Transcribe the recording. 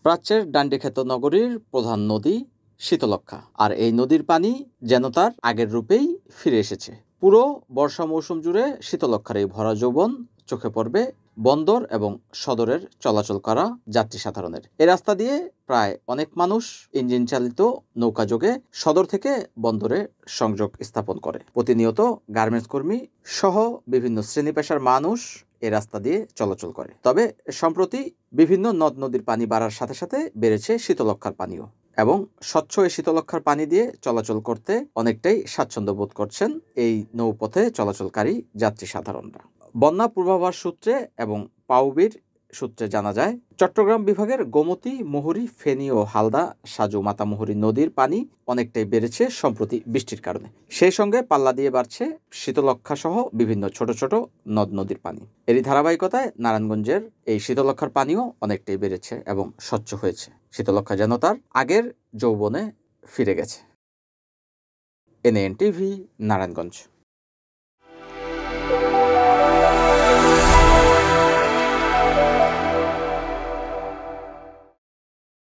প্রাচ্যের ডান্ডিখ্যাত নগরীর প্রধান নদী শীতলক্ষ্যা, আর এই নদীর পানি যেন তার আগের রূপেই ফিরে এসেছে। পুরো বর্ষা মৌসুম জুড়ে শীতলক্ষ্যার এই ভরা যৌবন চোখে পড়বে বন্দর এবং সদরের চলাচল করা যাত্রী সাধারণের। এ রাস্তা দিয়ে প্রায় অনেক মানুষ ইঞ্জিন চালিত নৌকাযোগে সদর থেকে বন্দরে সংযোগ স্থাপন করে। প্রতিনিয়ত গার্মেন্টস কর্মী সহ বিভিন্ন শ্রেণী পেশার মানুষ এ রাস্তা দিয়ে চলাচল করে। তবে সম্প্রতি বিভিন্ন নদ নদীর পানি বাড়ার সাথে সাথে বেড়েছে শীতলক্ষ্যার পানিও, এবং স্বচ্ছ এই শীতলক্ষ্যার পানি দিয়ে চলাচল করতে অনেকটাই স্বাচ্ছন্দ্য বোধ করছেন এই নৌপথে চলাচলকারী যাত্রী সাধারণরা। বন্যা পূর্বাভাস সূত্রে এবং পাউবির সূত্রে জানা যায়, চট্টগ্রাম বিভাগের গোমতী, মুহুরী, ফেনী ও হালদা, সাজু, মাতামুহুরী নদীর পানি অনেকটাই বেড়েছে সম্প্রতি বৃষ্টির কারণে। সেই সঙ্গে পাল্লা দিয়ে বাড়ছে শীতলক্ষ্যা সহ বিভিন্ন ছোট ছোট নদ নদীর পানি। এরই ধারাবাহিকতায় নারায়ণগঞ্জের এই শীতলক্ষ্যার পানিও অনেকটাই বেড়েছে এবং স্বচ্ছ হয়েছে। শীতলক্ষ্যা যেন তার আগের যৌবনে ফিরে গেছে। NAN TV, Narayanganj.